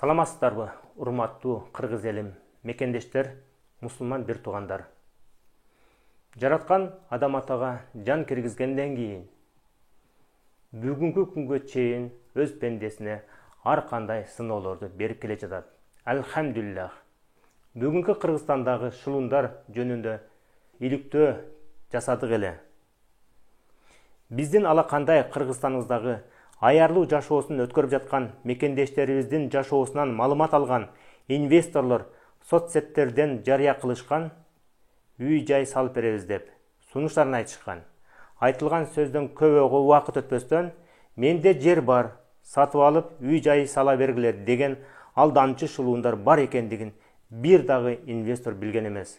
Саламатсыздарбы, урматтуу кыргыз элим, мекендештер, мусулман бир туугандар. Жараткан адам атага жан киргизгенден кийин бүгүнкү күнгө чейин өз пендесине ар кандай сыноолорду берип келе жатат. Алхамдулиллах. Бүгүнкү Кыргызстандагы шылуундар жөнүндө иликтөө жасадык эле. Биздин алакандай Кыргызстаныбыздагы аярлуу жашоосун өткөрүп жаткан мекендештерибиздин жашоосунан маалымат алган инвесторлор соцсеттерден жарыя кылышкан, үй-жай салып беребиз деп сунуштарын айтышкан. Айтылган сөздөн көп убакыт өтпөстөн менде жер бар, сатып алып үй-жай сала бергиле деген алдамчы шылуундар бар экендигин бир дагы инвестор билген эмес.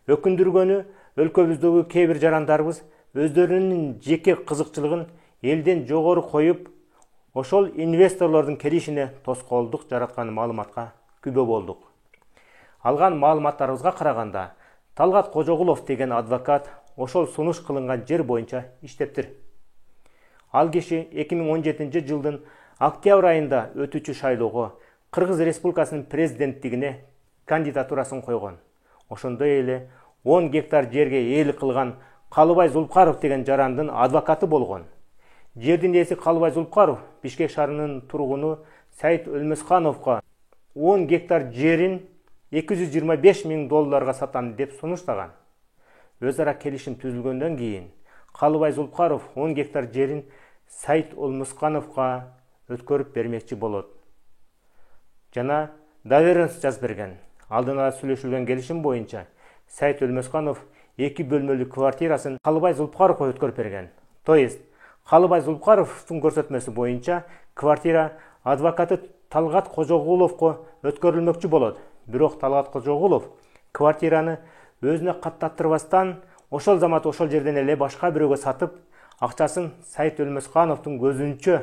Өкүндүргөнү өлкөбүздөгү кээ бир жарандарыбыз өздөрүнүн жеке кызыкчылыгын элден жогору коюп, ошол инвесторлордун келишине тоскоолдук жараткан маалыматка күбө болдук. Алган маалыматтарыбызга караганда, Талгат Кожогулов деген адвокат ошол сунуш кылынган жер боюнча иштептир. Ал киши 2017 жылдын октябрь айында өтүүчү шайлоого Кыргыз Республикасынын президенттигине кандидатурасын койгон. Ошондой эле 10 гектар жерге ээлик кылган Калыбай Зулпкаров деген жарандын адвокаты болгон. Жердин ээси Калыбай Зулпкаров Бишкек шаарынын тургуну Сайыт Өлмөскановго 10 гектар жерин $225 миң сатам деп сунуштаган. Өз ара келишим түзүлгөндөн кийин Калыбай Зулпкаров 10 гектар жерин Сайыт Өлмөскановго өткөрүп бермекчи болот. Жана доверенность жазып берген. Алдын ала сүйлөшүлгөн келишим боюнча Сайыт Өлмөсканов 2 бөлмөлүү квартирасын Калыбай Зулпкаровго өткөрүп берген. То есть Калыбай Зулпкаровдун көрсөтмөсү боюнча квартира адвокаты Талгат Кожогуловго өткөрүлмөкчү болот. Бирок Талгат Кожогулов квартираны өзүнө каттаттырбастан ошол замат ошол жерден эле башка бирөөгө сатып, акчасын Сайыт Өлмөскановдун көзүнчө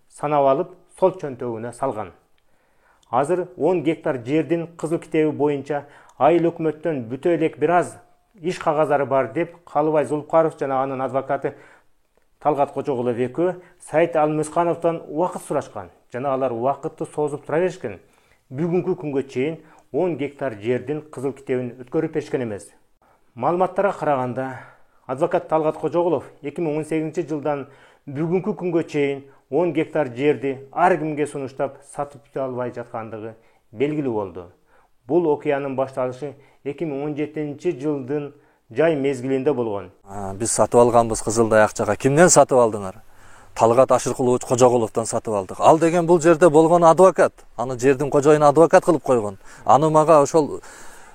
санап алып, сол чөнтөгүнө салган. Азыр 10 гектар жердин кызыл китеби боюнча айыл өкмөттөн бүтө элек бир аз иш кагаздары бар деп Калыбай Зулпкаров жана анын адвокаты Талгат Кожогулов экөө Сайыт Өлмөскановдон убакыт сурашкан. Жана алар убакытты созуп тура беришкен. Бүгүнкү күнгө чейин 10 гектар жердин кызыл китебин өткөрүп беришкен эмес. Маалыматтарга караганда, адвокат Талгат Кожогулов 2018 жылдан бүгүнкү күнгө чейин 10 гектар жерди ар кимге сунуштап сатып албай жаткандыгы белгилүү болду. Бул окуянын башталышы 2017 жылдын жай мезгилинде болгон. Биз сатып алганбыз Кызылдай акчага. Кимден сатып алдыңар? Талгат Ашыркулович Кожогуловдон сатып алдык. Ал деген бул жерде болгон адвокат. Аны жердин кожоюну адвокат кылып койгон. Аны мага ошол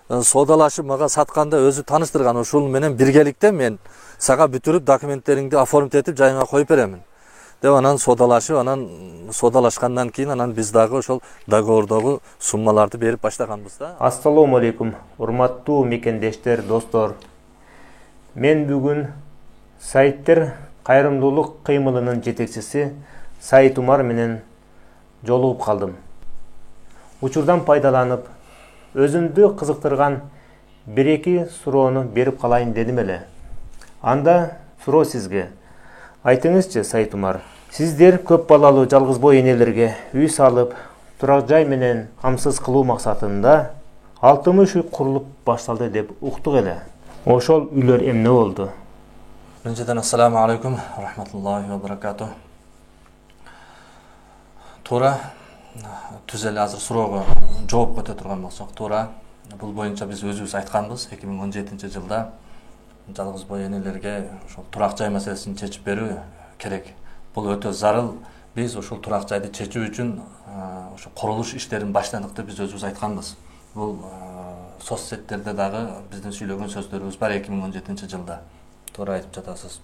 соодалашып мага сатканда өзү тааныштырган. Ушул менен биргеликте мен сага бүтүрүп документтериңди оформить этип жайыңа коюп беремин деп анан соодалашып, анан соодалашкандан кийин анан биз дагы ошол договордогу суммаларды берип баштаганбыз да. Ассалому алейкум, урматтуу мекендештер, достор. Мен бүгүн Сайыттер кайрымдуулук кыймылынын жетекчиси Сайыт Умар менен жолугуп калдым. Учурдан пайдаланып, өзүмдү кызыктырган 1-2 суроону берип калайын дедим эле. Анда суроо сизге. Айтыңызчы, Сайыт Умар, сиздер көп балалуу жалгыз бой энелерге үй салып, турак жай менен камсыз кылуу максатында 60 үй курулуп башталды деп уктук эле. Ошол үйлөр эмне болду? Биринчиден ассаламу алейкум, рахматуллахи ва баракату. Туура, түз эле азыр суроого жооп өтө турган болсок, туура бул боюнча биз өзүбүз айтканбыз 2017 жылда жалгыз бой энелерге ошол турак жай маселесин чечип берүү керек. Бул өтө зарыл. Биз ошол турак жайды чечүү үчүн ошо курулуш иштерин баштадык деп биз өзүбүз айтканбыз. Бул соцсеттерде дагы биздин сүйлөгөн сөздөрүбүз бар 2017 жылда. Туура айтып жатасыз.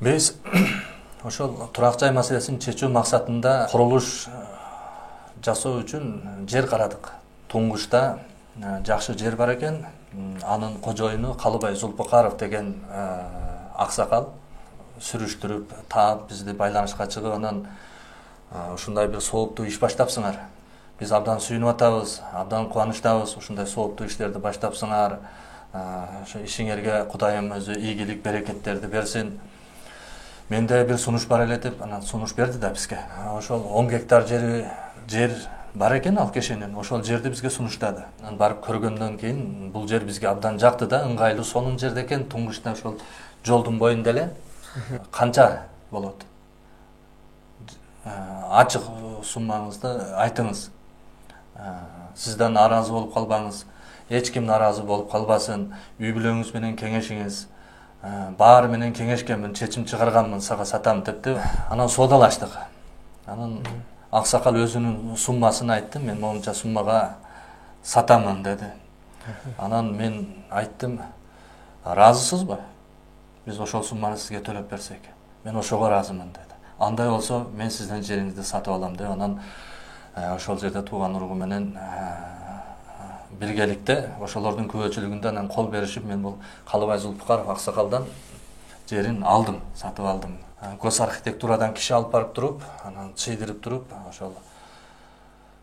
Биз ошол турак жай маселесин чечүү максатында курулуш жасоо үчүн жер карадык. Туңгушта жакшы жер бар экен. Анын кожоюну Калыбай Зулпкаров деген аксакал сүрүштүрүп, таап бизди байланышка чыгып, анан ушундай бир сооптуу иш баштапсыңар. Биз абдан сүйүнүп атабыз, абдан кубанычтабыз. Ушундай сооптуу иштерди баштапсыңар. Ошо ишиңерге Кудайым өзү ийгилик, берекеттерди берсин. Менде бир сунуш бар эле деп анан сунуш берди да бизге. Ошол 10 гектар жер бар экен ал кишинин. Ошол жерди бизге сунуштады. Анан барып көргөндөн кийин бул жер бизге абдан жакты да, ыңгайлуу сонун жерде экен. Туңгучта ошол жолдун боюнда эле. Канча болот? Ачык суммаңызды айтыңыз. Сизден наразы болуп калбаңыз. Эч ким наразы болуп калбасын. Үй бүлөңүз менен кеңешиңиз. Баары менен кеңешкенмин, чечим чыгарганмын, сага сатам депти. Анан соодалаштык. Анан аксакал өзүнүн суммасын айтты. Мен моунча суммага сатамын деди. Анан мен айттым, разысызбы? Биз ошол сумманы сизге төлөп берсек. Мен ошого разымын деди. Андай болсо мен сизден жериңизди сатып алам деп анан ошол жерде тууган ургу менен биргеликте ошолордун күбөчүлүгүндө анан кол беришип мен бул Калыбай Зулпукаров аксакалдан жерин алдым, сатып алдым. Гос архитектурадан киши алып барып туруп, анан чыйдырып туруп, ошол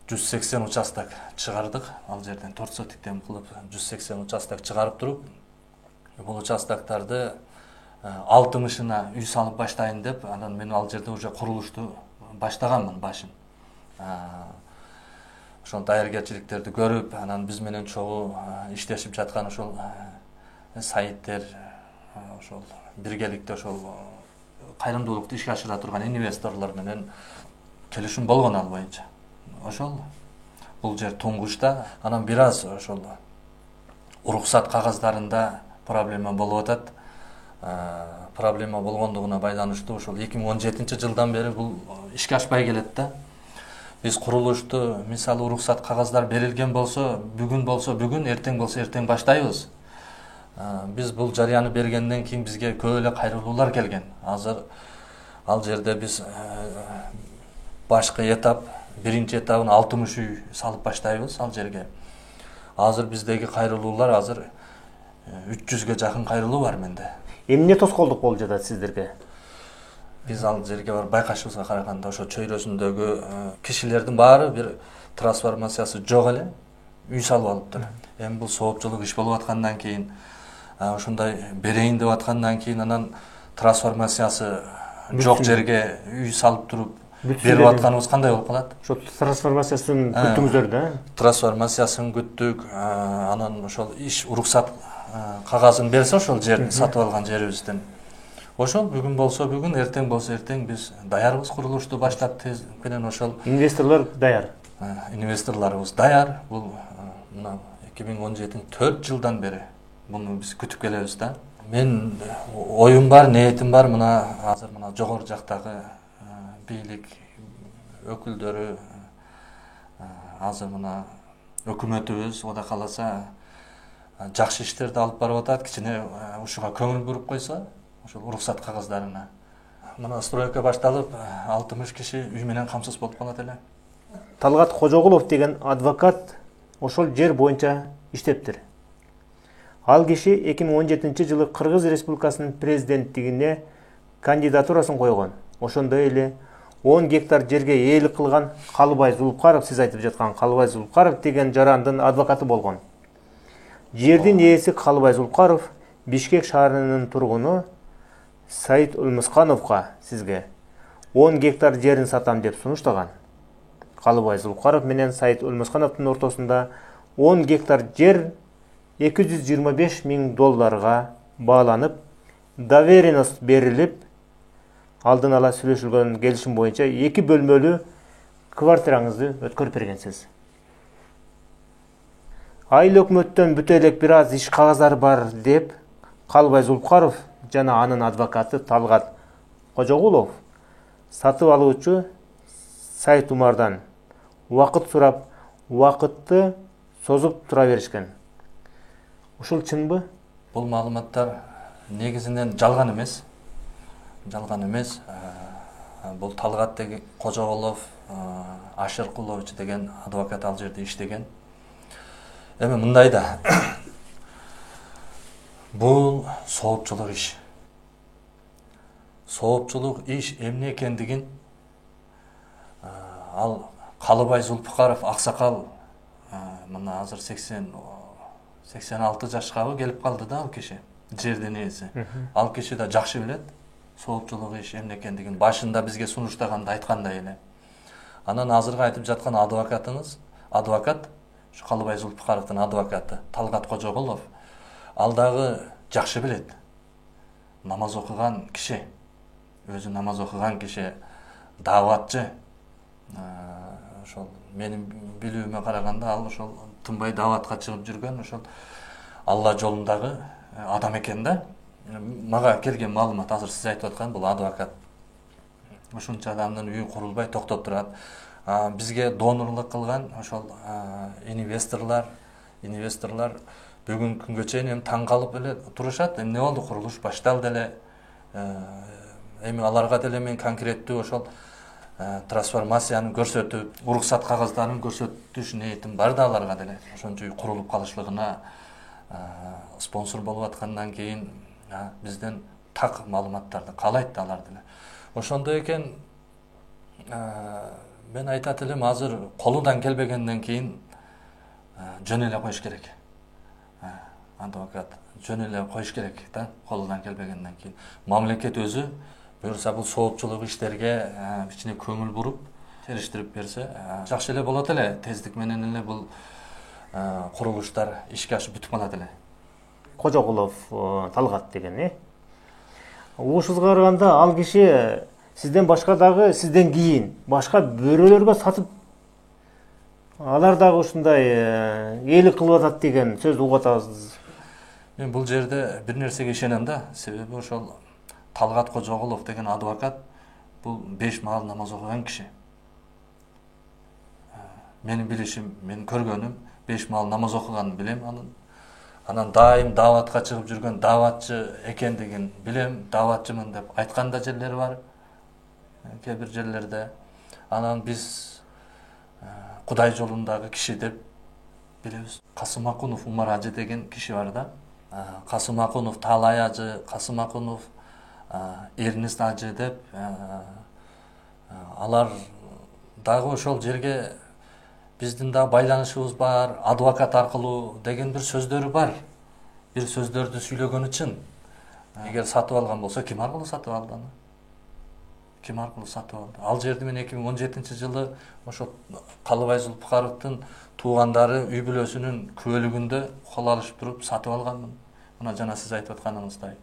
180 участок чыгардык. Ал жерден 4 сотиктен кылып 180 участок чыгарып туруп, бул участоктарды 60-ына үй салып баштайын деп, анан мен ал жерде уже курулушту баштаганмын башын. Ошол даяргерчиликтерди көрүп, анан биз менен чогуу иштешип жаткан ошол сайттер, ошол биргеликте ошол кайрымдуулукту ишке ашыра турган инвесторлор менен келишим болгон ал боюнча. Ошол бул жер Туңгучта, анан бир аз ошол уруксат кагаздарында проблема болуп атат. Проблема болгондугуна байланыштуу ошол 2017-жылдан бери бул ишке ашпай келет да. Биз курулушту, мисалы уруксат кагаздар берилген болсо, бүгүн, эртең болсо эртең баштайбыз. Биз бул жарыяны бергенден кийин бизге көп эле кайрылуулар келген. Азыр ал жерде биз башкы этап, биринчи этабын 60 үй салып баштайбыз ал жерге. Азыр биздеги кайрылуулар азыр 300ге жакын кайрылуу бар менде. Эмне тоскоолдук болуп жатат сиздерге? Биз ал жерге бар байкашыбызга караганда ошо чөйрөсүндөгү кишилердин баары бир трансформациясы жок эле үй салып алыптыр. Эми бул соопчулук иш болуп аткандан кийин, ошондой берейин деп аткандан кийин анан трансформациясы жок жерге үй салып туруп берип атканыбыз кандай болуп калат? Ошо трансформациясын күттүңүздөр да? Трансформациясын күттүк, анан ошол иш уруксат кагазын берсе ошол жерди сатып алган жерибизден. Ошол бүгүн болсо бүгүн, эртең болсо эртең биз даярбыз курулушту баштап тез менен ошол инвесторлор даяр. Инвесторлорубуз даяр. Бул мына 2017 жылдан бери буну биз күтүп келебиз да. Мен оюм бар, ниетим бар, мына азыр мына жогору жактагы бийлик өкүлдөрү азыр мына өкмөтүбүз Ода кааласа жакшы иштерди алып барып атат, кичине ушуга көңүл буруп койсо, ошол уруксат кагаздарына. Мына стройка башталып, 60 киши үй менен камсыз болуп калат эле. Талгат Кожогулов деген адвокат ошол жер боюнча иштептир. Ал киши 2017-жылы Кыргыз Республикасынын президенттигине кандидатурасын койгон. Ошондой эле 10 гектар жерге ээлик кылган Калыбай Зулпукаров, сиз айтып жаткан Калыбай Зулпукаров деген жарандын адвокаты болгон. Жердин ээси Калыбай Зулпукаров Бишкек шаарынын тургуну Сайыт Өлмөскановго сизге 10 гектар жерин сатам деп сунуштаган. Калыбай Зулпукаров менен Сайыт Өлмөскановдун ортосунда 10 гектар жер $225 000 бааланып, доверенность берилип, алдын ала сүйлөшүлгөн келишим боюнча 2 бөлмөлүү квартираңызды өткөрүп бергенсиз. Айыл өкмөттөн бүтө элек бир аз иш кагаздары бар деп Калыбай Зулпукаров жана анын адвокаты Талгат Кожогулов сатып алуучу Сайыт Умардан убакыт сурап, убакытты созуп тура беришкен. Ушул чынбы? Бул маалыматтар негизинен жалган эмес. Жалган эмес. Бул Талгат деген Кожогулов, Ашыркулович деген адвокат ал жерде иштеген. Эми мындай да. Бул соопчулук иш. Соопчулук иш эмне экендигин ал Калыбай Зулпукаров аксакал мына азыр 86 жашкабы келип калды да ал киши, жердин ээси. Ал киши да жакшы билет соопчулук иш эмне экендигин башында бизге сунуштаганда айткандай эле. Анан азыркы айтып жаткан адвокат ушу Калыбай Зулпукаровдун адвокаты Талгат Кожогулов ал дагы жакшы билет. Намаз окуган киши, өзү намаз окуган киши, дааватчы. Ошол менин билүүмө караганда ал ошол тынбай дааватка чыгып жүргөн ошол Алла жолундагы адам экен да. Мага келген маалымат азыр сиз айтып аткан бул адвокат. Ушунча адамдын үйү курулбай токтоп турат. Бизге донорлук кылган ошол инвесторлор бүгүнкү күнгө чейин эми таң калып эле турушат. Эмне болду? Курулуш башталды эле. Эми аларга деле мен конкреттүү ошол трансформацияны көрсөтүп, уруксат кагаздарын көрсөтүш ниетим бар да аларга деле. Ошончо курулуп калышлыгына спонсор болуп аткандан кийин бизден так маалыматтарды каалайт да алар деле. Ошондой экен мен айтат элем азыр колунан келбегенден кийин жөн эле коюш керек. Адвокат жөн эле коюш керек да, колунан келбегенден кийин. Мамлекет өзү буюрса бул соопчулук иштерге кичине көңүл буруп, териштирип берсе, жакшы эле болот эле. Тездик менен эле бул курулуштар ишке ашып бүтүп калат эле. Кожогулов Талгат деген, Ушузга караганда ал киши сизден башка дагы сизден кийин башка бөрөлөргө сатып алар дагы ушундай элик кылып атат деген сөз угуп атабыз. Мен бул жерде бир нерсеге ишенем да, себеби ошол Талгат Кожогулов деген адвокат бул 5 маал намаз окуган киши. Менин билишим, мен көргөнүм 5 маал намаз окуганын билем анын. Анан дайым дааватка чыгып жүргөн дааватчы экендигин билем, дааватчымын деп айткан да жерлери бар. Кээ бир жерлерде. Анан биз Кудай жолундагы киши деп билебиз. Касым Акунов Умар ажы деген киши бар да. Касым Акунов Таалай ажы, Касым Акунов Эрнест ажы деп алар дагы ошол жерге биздин да байланышыбыз бар, адвокат аркылуу деген бир сөздөрү бар. Бир сөздөрдү сүйлөгөнү чын. Эгер сатып алган болсо, ким аркылуу сатып алды аны? Ким аркылуу сатып алды? Ал жерди мен 2017-жылы ошо Калыбай Зулпукаровдун туугандары үй бүлөсүнүн күбөлүгүндө кол алышып туруп сатып алганмын. Мына жана сиз айтып атканыңыздай.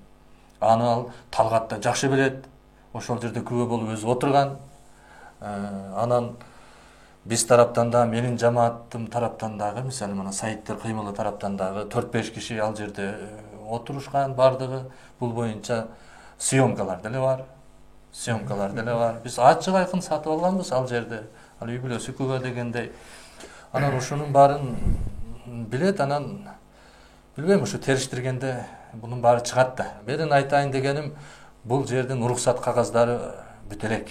Аны ал Талгат да жакшы билет. Ошол жерде күбө болуп өзү отурган. Анан биз тараптан да, менин жамааттым тараптан дагы, мисалы мына Сайыттер кыймылы тараптан дагы 4-5 киши ал жерде отурушкан, бардыгы бул боюнча съемкалар деле бар. Биз ачык айкын сатып алганбыз ал жерде. Ал үй бүлөсү күбө дегендей. Анан ушунун баарын билет, анан билбейм, ушу териштиргенде бунун баары чыгат да. Менин айтайын дегеним, бул жердин уруксат кагаздары бүт элек.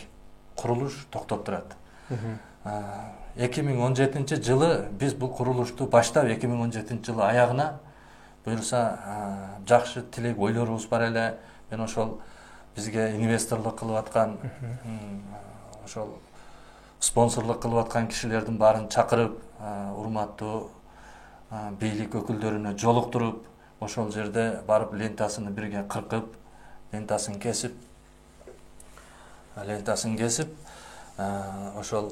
Курулуш токтоп турат. 2017-жылы биз бул курулушту баштап 2017-жылы аягына буюрса жакшы тилек ойлорубуз бар эле. Мен ошол бизге инвесторлук кылып аткан, ошол спонсорлук кылып аткан кишилердин баарын чакырып, урматтуу бийлик өкүлдөрүнө жолуктуруп, ошол жерде барып лентасын бирге кыркып, лентасын кесип, ошол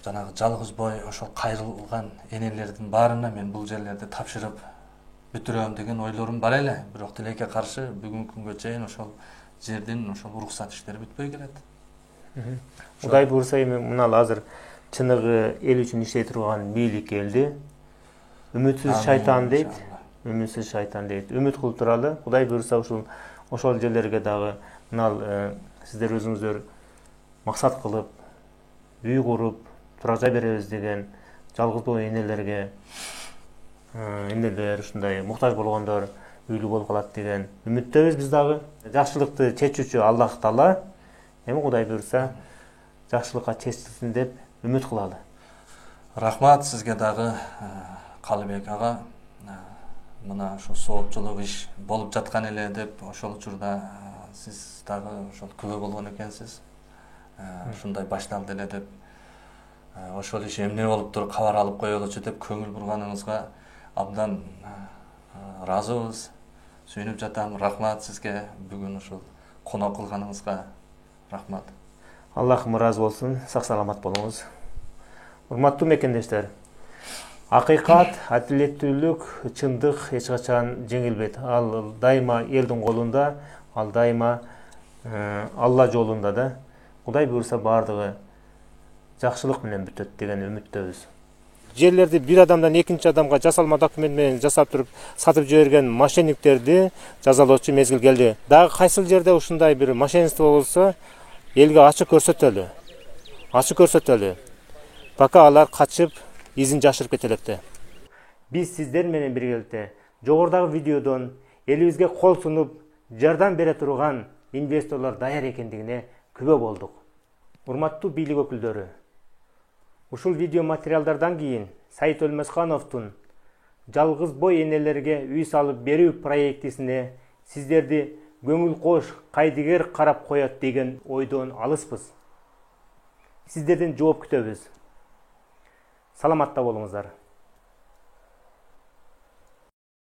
жанагы жалгыз бой ошол кайрылган энелердин баарына мен бул жерлерди тапшырып бүтүрөм деген ойлорум бар эле. Бирок тилекке каршы бүгүнкү күнгө чейин ошол жердин ошол уруксат иштери бүтпөй келет. Кудай буйрса эми мына азыр чыныгы эл үчүн иштей турган бийлик келди. Үмүтсүз шайтан дейт. Үмүт кылып туралы. Кудай буйрса ошол жерлерге дагы мына сиздер өзүңүздөр максат кылып, үй куруп, тура жай беребиз деген жалгыз бой энелерге, энелер ушундай муктаж болгондор үйлүү болуп калат деген үмүттөбүз биз дагы. Жакшылыкты чечүүчү Аллах Таала эми Кудай буйрса жакшылыкка чечилсин деп үмүт кылалы. Рахмат сизге дагы, Калыбек ага. Мына ошо соопчулук иш болуп жаткан эле деп ошол учурда сиз дагы ошол күбө болгон экенсиз. Ушундай башталды эле деп, ошол иш эмне болуптур, кабар алып коелучу деп көңүл бурганыңызга абдан ыраазыбыз. сүйүнүп жатам. Рахмат сизге бүгүн ушул конок кылганыңызга. Рахмат. Аллахым ыраазы болсун. Сак саламат болуңуз. Урматтуу мекендештер, акыйкат, адилеттүүлүк, чындык эч качан жеңилбейт. Ал дайыма элдин колунда, ал дайыма Алла жолунда да. Кудай буйрса бардыгы жакшылык менен бүтөт деген үмүттөбүз. Жерлерди бир адамдан экинчи адамга жасалма документ менен жасап туруп сатып жиберген мошенниктерди жазалоочу мезгил келди. Дагы кайсыл жерде ушундай бир мошенничество болсо, элге ачык көрсөтөлү. Ачык көрсөтөлү. Пока алар качып, изин жашырып кете электе. Биз сиздер менен биргеликте жогорудагы видеодон элибизге кол сунуп, жардам бере турган инвесторлор даяр экендигине күбө болдук. Урматтуу бийлик өкүлдөрү, ушул видео материалдардан кийин Саит Өлмөсхановдун жалгыз бой энелерге үй салып берүү проектисине сиздерди көңүл кош, кайдыгер карап коет деген ойдон алыспыз. Сиздерден жооп күтөбүз. Саламатта болуңуздар.